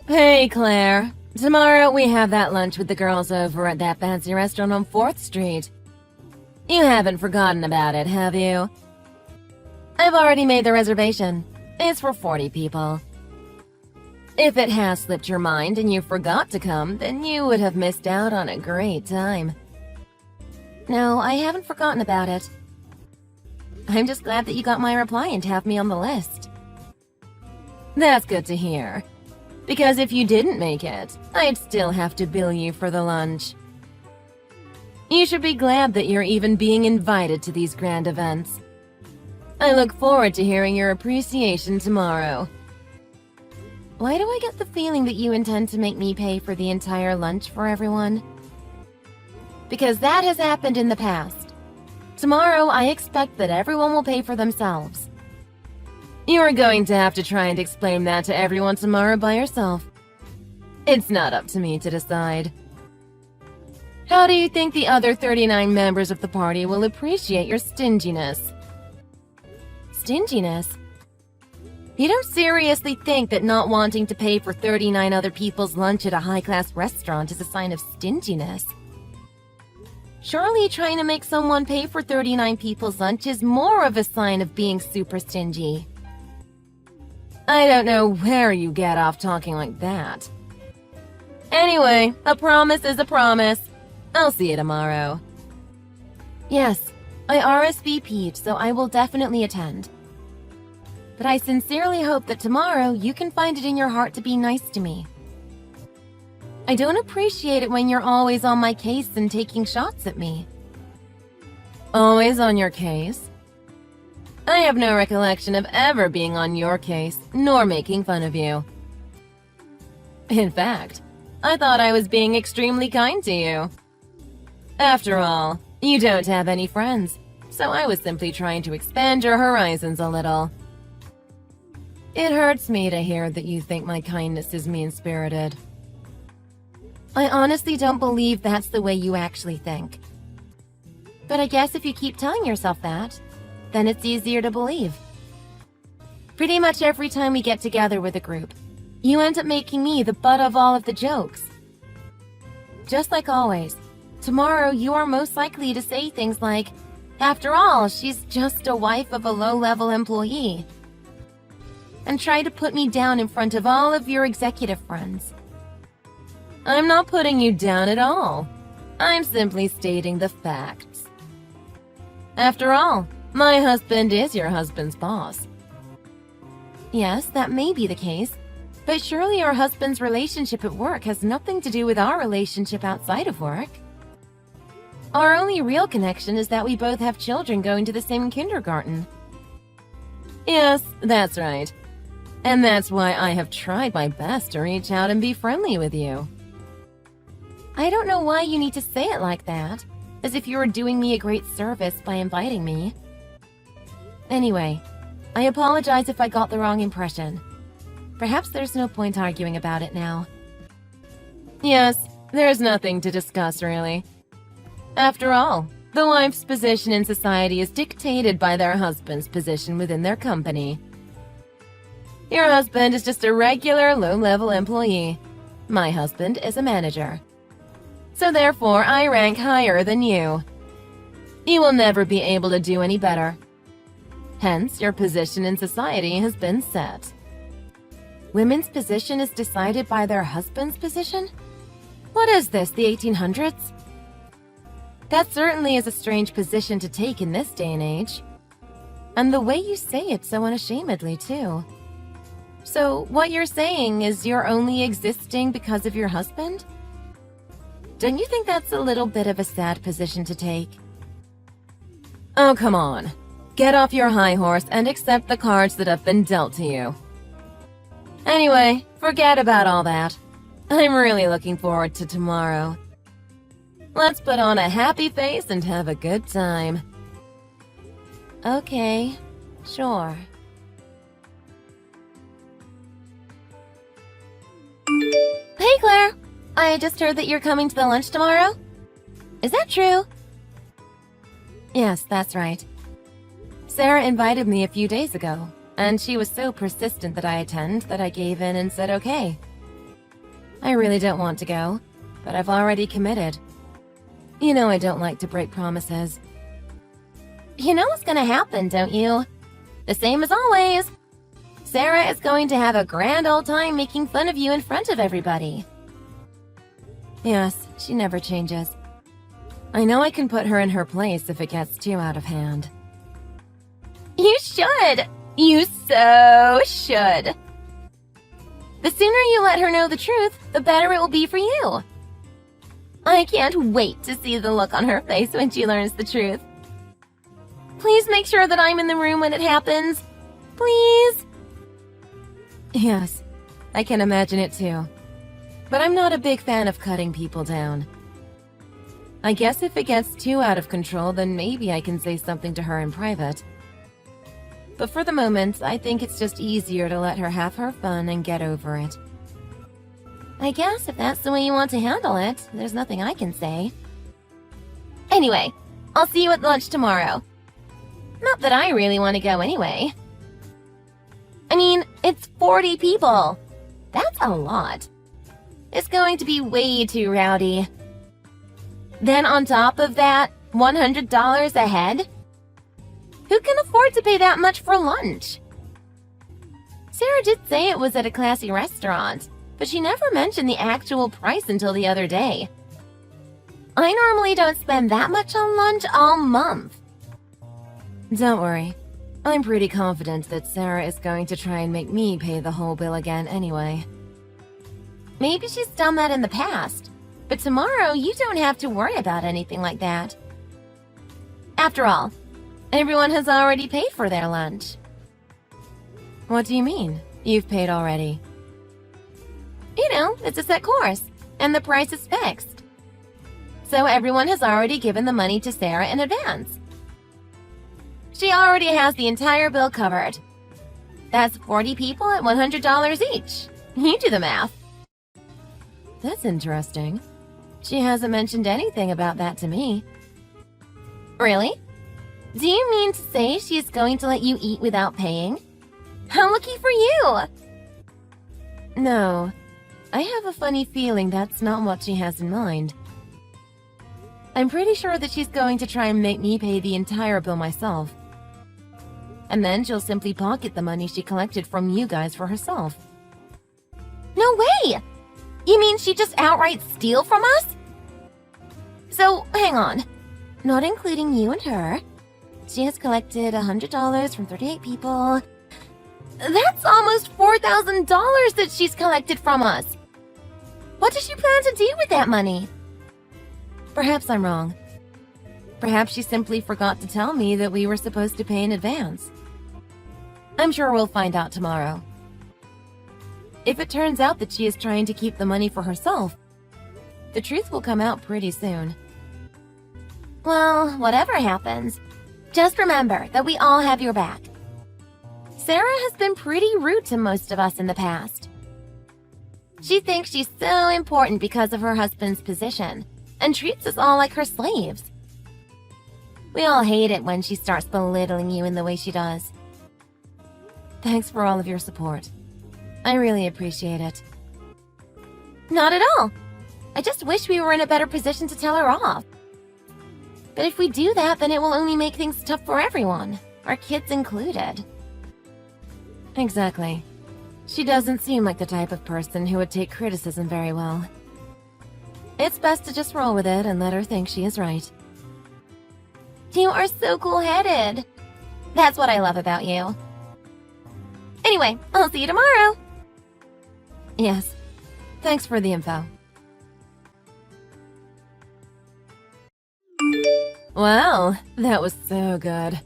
Hey, Claire. Tomorrow we have that lunch with the girls over at that fancy restaurant on 4th Street. You haven't forgotten about it, have you? I've already made the reservation. It's for 40 people. If it has slipped your mind and you forgot to come, then you would have missed out on a great time. No, I haven't forgotten about it. I'm just glad that you got my reply and have me on the list. That's good to hear. Because if you didn't make it, I'd still have to bill you for the lunch. You should be glad that you're even being invited to these grand events. I look forward to hearing your appreciation tomorrow. Why do I get the feeling that you intend to make me pay for the entire lunch for everyone? Because that has happened in the past. Tomorrow, I expect that everyone will pay for themselves. You're going to have to try and explain that to everyone tomorrow by yourself. It's not up to me to decide. How do you think the other 39 members of the party will appreciate your stinginess? Stinginess? You don't seriously think that not wanting to pay for 39 other people's lunch at a high-class restaurant is a sign of stinginess? Surely trying to make someone pay for 39 people's lunch is more of a sign of being super stingy. I don't know where you get off talking like that. Anyway, a promise is a promise. I'll see you tomorrow. Yes, I RSVP'd, so I will definitely attend. But I sincerely hope that tomorrow you can find it in your heart to be nice to me. I don't appreciate it when you're always on my case and taking shots at me. Always on your case? I have no recollection of ever being on your case, nor making fun of you. In fact, I thought I was being extremely kind to you. After all, you don't have any friends, so I was simply trying to expand your horizons a little. It hurts me to hear that you think my kindness is mean-spirited. I honestly don't believe that's the way you actually think. But I guess if you keep telling yourself that, then it's easier to believe. Pretty much every time we get together with a group, you end up making me the butt of all of the jokes. Just like always, tomorrow you are most likely to say things like, "After all, she's just a wife of a low-level employee," and try to put me down in front of all of your executive friends. I'm not putting you down at all. I'm simply stating the facts. After all, my husband is your husband's boss. Yes, that may be the case, but surely our husband's relationship at work has nothing to do with our relationship outside of work. Our only real connection is that we both have children going to the same kindergarten. Yes, that's right. And that's why I have tried my best to reach out and be friendly with you. I don't know why you need to say it like that, as if you were doing me a great service by inviting me. Anyway, I apologize if I got the wrong impression. Perhaps there's no point arguing about it now. Yes, there's nothing to discuss, really. After all, the wife's position in society is dictated by their husband's position within their company. Your husband is just a regular low-level employee. My husband is a manager. So therefore, I rank higher than you. You will never be able to do any better. Hence, your position in society has been set. Women's position is decided by their husband's position? What is this, the 1800s? That certainly is a strange position to take in this day and age. And the way you say it so unashamedly, too. So, what you're saying is you're only existing because of your husband? Don't you think that's a little bit of a sad position to take? Oh, come on. Get off your high horse and accept the cards that have been dealt to you. Anyway, forget about all that. I'm really looking forward to tomorrow. Let's put on a happy face and have a good time. Okay, sure. Hey, Claire! I just heard that you're coming to the lunch tomorrow. Is that true? Yes, that's right. Sarah invited me a few days ago, and she was so persistent that I attend that I gave in and said okay. I really don't want to go, but I've already committed. You know I don't like to break promises. You know what's gonna happen, don't you? The same as always. Sarah is going to have a grand old time making fun of you in front of everybody. Yes, she never changes. I know I can put her in her place if it gets too out of hand. You should! You so should! The sooner you let her know the truth, the better it will be for you. I can't wait to see the look on her face when she learns the truth. Please make sure that I'm in the room when it happens. Please? Yes, I can imagine it too. But I'm not a big fan of cutting people down. I guess if it gets too out of control, then maybe I can say something to her in private. But for the moment, I think it's just easier to let her have her fun and get over it. I guess if that's the way you want to handle it, there's nothing I can say. Anyway, I'll see you at lunch tomorrow. Not that I really want to go anyway. I mean, it's 40 people. That's a lot. It's going to be way too rowdy. Then on top of that, $100 a head? Who can afford to pay that much for lunch? Sarah did say it was at a classy restaurant, but she never mentioned the actual price until the other day. I normally don't spend that much on lunch all month. Don't worry. I'm pretty confident that Sarah is going to try and make me pay the whole bill again anyway. Maybe she's done that in the past, but tomorrow you don't have to worry about anything like that. After all, everyone has already paid for their lunch. What do you mean, you've paid already? You know, it's a set course, and the price is fixed. So everyone has already given the money to Sarah in advance. She already has the entire bill covered. That's 40 people at $100 each. You do the math. That's interesting. She hasn't mentioned anything about that to me. Really? Do you mean to say she is going to let you eat without paying? How lucky for you! No, I have a funny feeling that's not what she has in mind. I'm pretty sure that she's going to try and make me pay the entire bill myself. And then she'll simply pocket the money she collected from you guys for herself. No way! You mean she just outright steal from us? So, hang on. Not including you and her, she has collected $100 from 38 people. That's almost $4,000 that she's collected from us. What does she plan to do with that money? Perhaps I'm wrong. Perhaps she simply forgot to tell me that we were supposed to pay in advance. I'm sure we'll find out tomorrow. If it turns out that she is trying to keep the money for herself, the truth will come out pretty soon. Well, whatever happens, just remember that we all have your back. Sarah has been pretty rude to most of us in the past. She thinks she's so important because of her husband's position, and treats us all like her slaves. We all hate it when she starts belittling you in the way she does. Thanks for all of your support. I really appreciate it. Not at all. I just wish we were in a better position to tell her off. But if we do that, then it will only make things tough for everyone, our kids included. Exactly. She doesn't seem like the type of person who would take criticism very well. It's best to just roll with it and let her think she is right. You are so cool-headed. That's what I love about you. Anyway, I'll see you tomorrow. Yes. Thanks for the info. Wow, that was so good.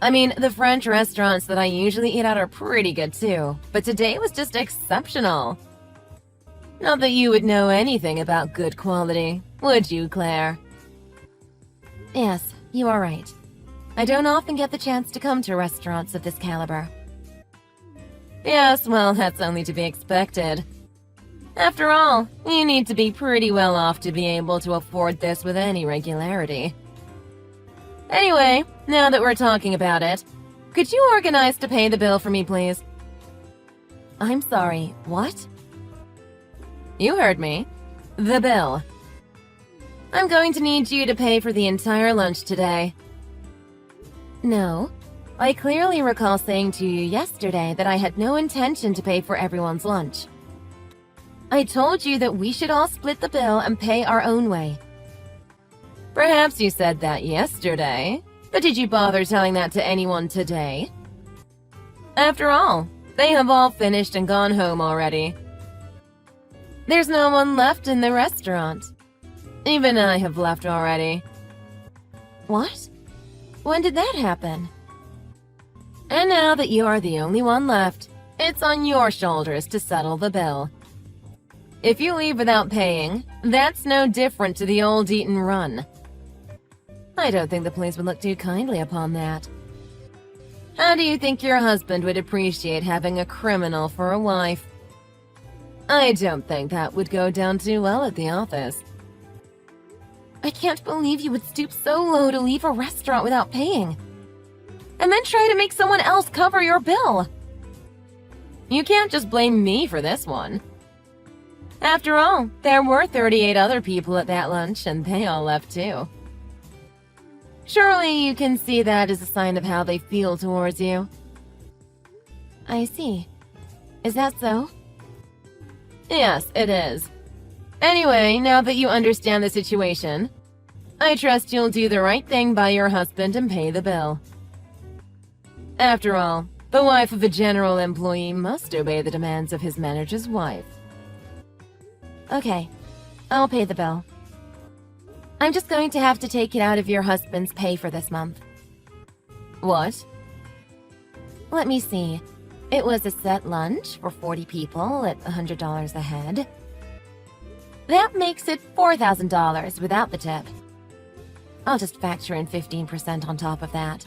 I mean, the French restaurants that I usually eat at are pretty good too, but today was just exceptional. Not that you would know anything about good quality, would you, Claire? Yes, you are right. I don't often get the chance to come to restaurants of this caliber. Yes, well, that's only to be expected. After all, you need to be pretty well off to be able to afford this with any regularity. Anyway, now that we're talking about it, could you organize to pay the bill for me, please? I'm sorry, what? You heard me. The bill. I'm going to need you to pay for the entire lunch today. No. I clearly recall saying to you yesterday that I had no intention to pay for everyone's lunch. I told you that we should all split the bill and pay our own way. Perhaps you said that yesterday, but did you bother telling that to anyone today? After all, they have all finished and gone home already. There's no one left in the restaurant. Even I have left already. What? When did that happen? And now that you are the only one left, it's on your shoulders to settle the bill. If you leave without paying, that's no different to the old eat and run. I don't think the police would look too kindly upon that. How do you think your husband would appreciate having a criminal for a wife? I don't think that would go down too well at the office. I can't believe you would stoop so low to leave a restaurant without paying. And then try to make someone else cover your bill. You can't just blame me for this one. After all, there were 38 other people at that lunch, and they all left too. Surely you can see that as a sign of how they feel towards you. I see. Is that so? Yes, it is. Anyway, now that you understand the situation, I trust you'll do the right thing by your husband and pay the bill. After all, the wife of a general employee must obey the demands of his manager's wife. Okay, I'll pay the bill. I'm just going to have to take it out of your husband's pay for this month. What? Let me see. It was a set lunch for 40 people at $100 a head. That makes it $4,000 without the tip. I'll just factor in 15% on top of that.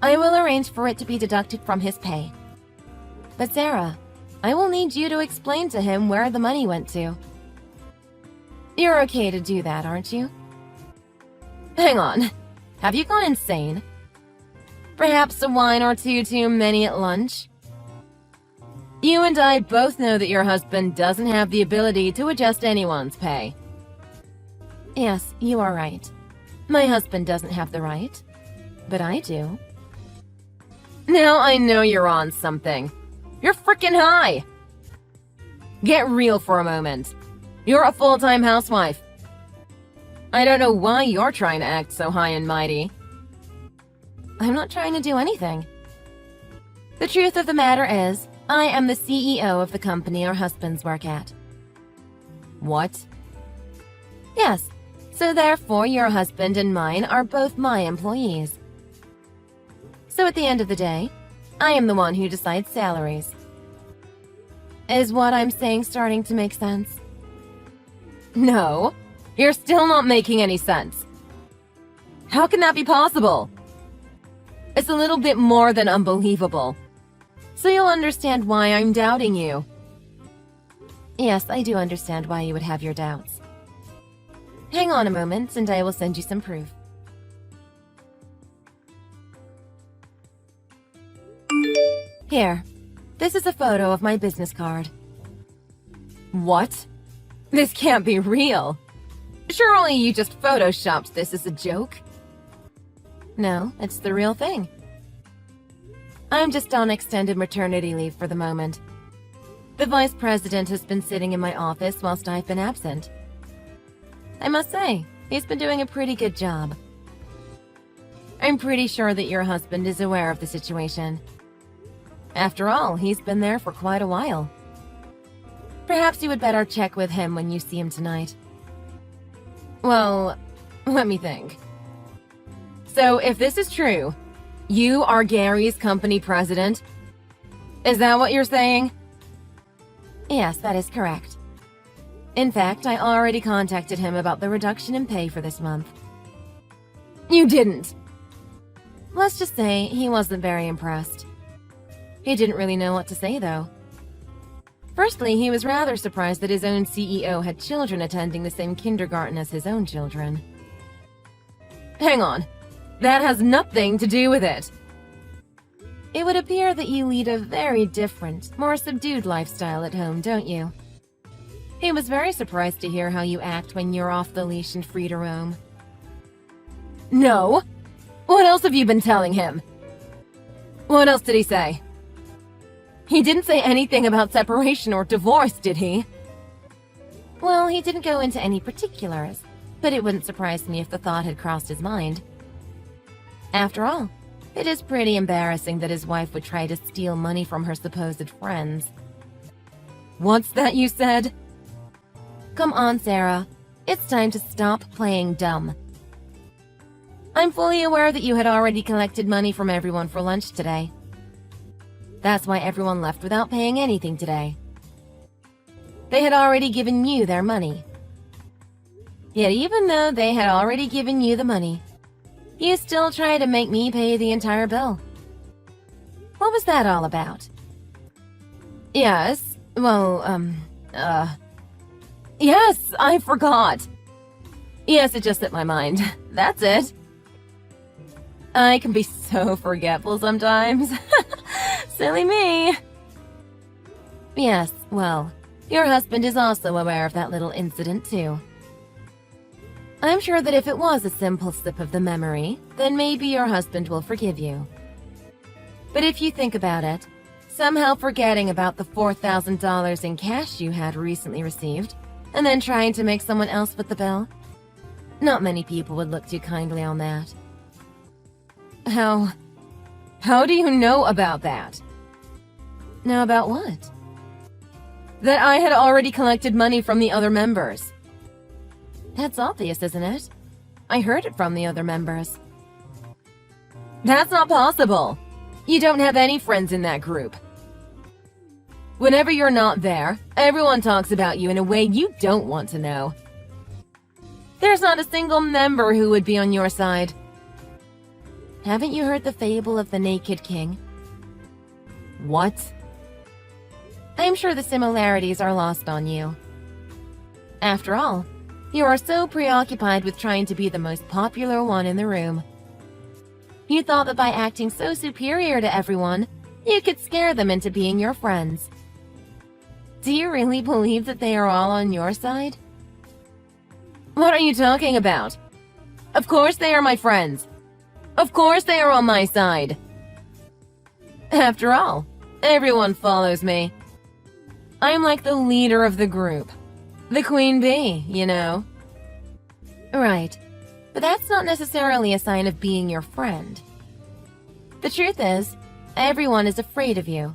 I will arrange for it to be deducted from his pay. But Sarah, I will need you to explain to him where the money went to. You're okay to do that, aren't you? Hang on. Have you gone insane? Perhaps a wine or two too many at lunch? You and I both know that your husband doesn't have the ability to adjust anyone's pay. Yes, you are right. My husband doesn't have the right. But I do. Now I know you're on something. You're freaking high! Get real for a moment. You're a full-time housewife. I don't know why you're trying to act so high and mighty. I'm not trying to do anything. The truth of the matter is, I am the CEO of the company our husbands work at. What? Yes, so therefore your husband and mine are both my employees. So at the end of the day, I am the one who decides salaries. Is what I'm saying starting to make sense? No, you're still not making any sense. How can that be possible? It's a little bit more than unbelievable. So you'll understand why I'm doubting you. Yes, I do understand why you would have your doubts. Hang on a moment and I will send you some proof. Here, this is a photo of my business card. What? This can't be real. Surely you just photoshopped this as a joke? No, it's the real thing. I'm just on extended maternity leave for the moment. The vice president has been sitting in my office whilst I've been absent. I must say, he's been doing a pretty good job. I'm pretty sure that your husband is aware of the situation. After all, he's been there for quite a while. Perhaps you would better check with him when you see him tonight. Well, let me think. So, if this is true, you are Gary's company president? Is that what you're saying? Yes, that is correct. In fact, I already contacted him about the reduction in pay for this month. You didn't! Let's just say he wasn't very impressed. He didn't really know what to say, though. Firstly, he was rather surprised that his own CEO had children attending the same kindergarten as his own children. Hang on. That has nothing to do with it. It would appear that you lead a very different, more subdued lifestyle at home, don't you? He was very surprised to hear how you act when you're off the leash and free to roam. No? What else have you been telling him? What else did he say? He didn't say anything about separation or divorce, did he? Well, he didn't go into any particulars, but it wouldn't surprise me if the thought had crossed his mind. After all, it is pretty embarrassing that his wife would try to steal money from her supposed friends. What's that you said? Come on, Sarah. It's time to stop playing dumb. I'm fully aware that you had already collected money from everyone for lunch today. That's why everyone left without paying anything today. They had already given you their money. Yet even though they had already given you the money, you still try to make me pay the entire bill. What was that all about? Yes, well, yes, I forgot. Yes, it just slipped my mind. That's it. I can be so forgetful sometimes. Silly me. Yes, well, your husband is also aware of that little incident too. I'm sure that if it was a simple slip of the memory, then maybe your husband will forgive you. But if you think about it, somehow forgetting about the $4,000 in cash you had recently received, and then trying to make someone else foot the bill, not many people would look too kindly on that. How do you know about that? Know about what? That I had already collected money from the other members. That's obvious, isn't it? I heard it from the other members. That's not possible. You don't have any friends in that group. Whenever you're not there, everyone talks about you in a way you don't want to know. There's not a single member who would be on your side. Haven't you heard the fable of the Naked King? What? I'm sure the similarities are lost on you. After all, you are so preoccupied with trying to be the most popular one in the room. You thought that by acting so superior to everyone, you could scare them into being your friends. Do you really believe that they are all on your side? What are you talking about? Of course they are my friends. Of course they are on my side. After all, everyone follows me. I'm like the leader of the group. The queen bee, you know. Right, but that's not necessarily a sign of being your friend. The truth is, everyone is afraid of you.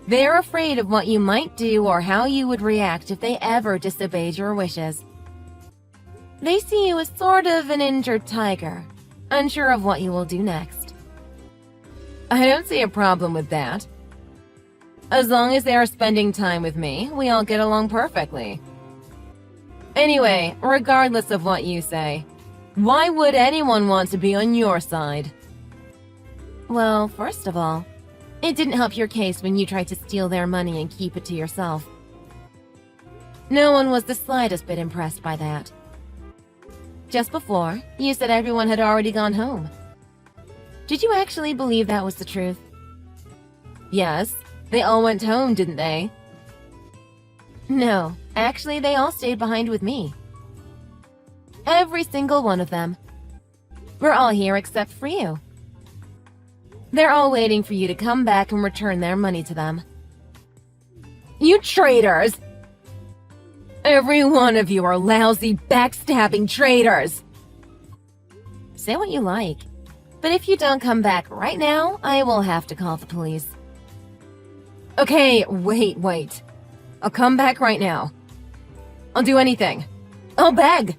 They're afraid of what you might do or how you would react if they ever disobeyed your wishes. They see you as sort of an injured tiger, unsure of what you will do next. I don't see a problem with that. As long as they are spending time with me, we all get along perfectly. Anyway, regardless of what you say, why would anyone want to be on your side? Well, first of all, it didn't help your case when you tried to steal their money and keep it to yourself. No one was the slightest bit impressed by that. Just before, you said everyone had already gone home. Did you actually believe that was the truth? Yes, they all went home, didn't they? No, actually they all stayed behind with me. Every single one of them. We're all here except for you. They're all waiting for you to come back and return their money to them. You traitors! Every one of you are lousy, backstabbing traitors! Say what you like, but if you don't come back right now, I will have to call the police. Okay, wait. I'll come back right now. I'll do anything. I'll beg.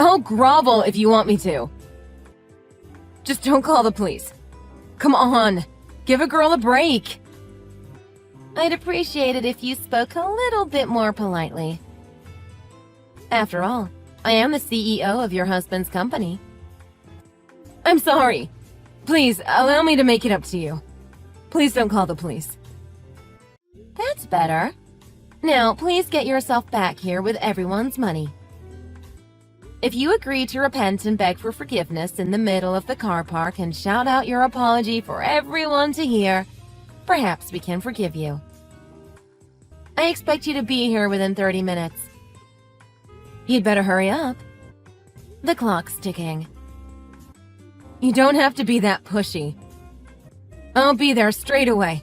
I'll grovel if you want me to. Just don't call the police. Come on, give a girl a break. I'd appreciate it if you spoke a little bit more politely. After all, I am the CEO of your husband's company. I'm sorry. Please, allow me to make it up to you. Please don't call the police. That's better. Now, please get yourself back here with everyone's money. If you agree to repent and beg for forgiveness in the middle of the car park and shout out your apology for everyone to hear, perhaps we can forgive you. I expect you to be here within 30 minutes. You'd better hurry up. The clock's ticking. You don't have to be that pushy. I'll be there straight away.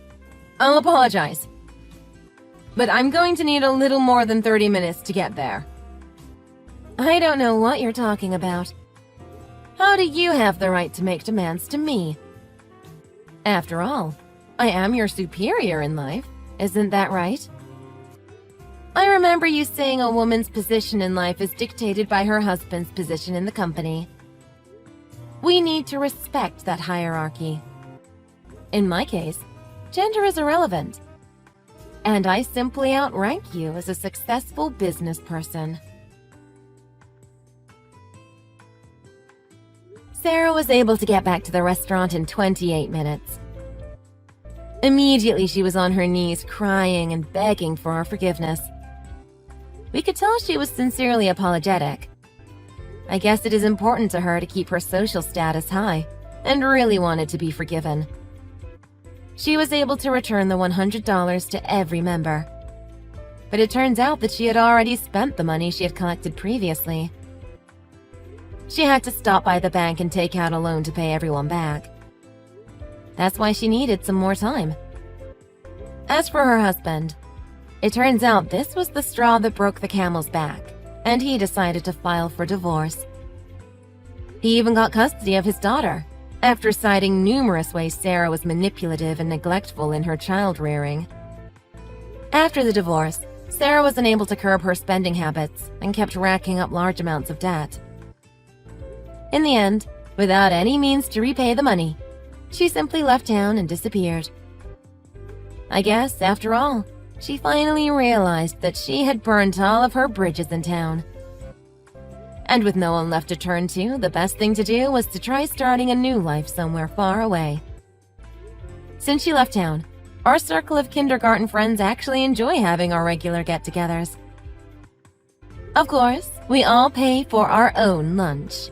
I'll apologize. But I'm going to need a little more than 30 minutes to get there. I don't know what you're talking about. How do you have the right to make demands to me? After all, I am your superior in life, isn't that right? I remember you saying a woman's position in life is dictated by her husband's position in the company. We need to respect that hierarchy. In my case, gender is irrelevant. And I simply outrank you as a successful business person. Sarah was able to get back to the restaurant in 28 minutes. Immediately, she was on her knees crying and begging for our forgiveness. We could tell she was sincerely apologetic. I guess it is important to her to keep her social status high and really wanted to be forgiven. She was able to return the $100 to every member. But it turns out that she had already spent the money she had collected previously. She had to stop by the bank and take out a loan to pay everyone back. That's why she needed some more time. As for her husband, it turns out this was the straw that broke the camel's back, and he decided to file for divorce. He even got custody of his daughter, after citing numerous ways Sarah was manipulative and neglectful in her child-rearing. After the divorce, Sarah was unable to curb her spending habits and kept racking up large amounts of debt. In the end, without any means to repay the money, she simply left town and disappeared. I guess, after all, she finally realized that she had burned all of her bridges in town. And with no one left to turn to, the best thing to do was to try starting a new life somewhere far away. Since she left town, our circle of kindergarten friends actually enjoy having our regular get-togethers. Of course, we all pay for our own lunch.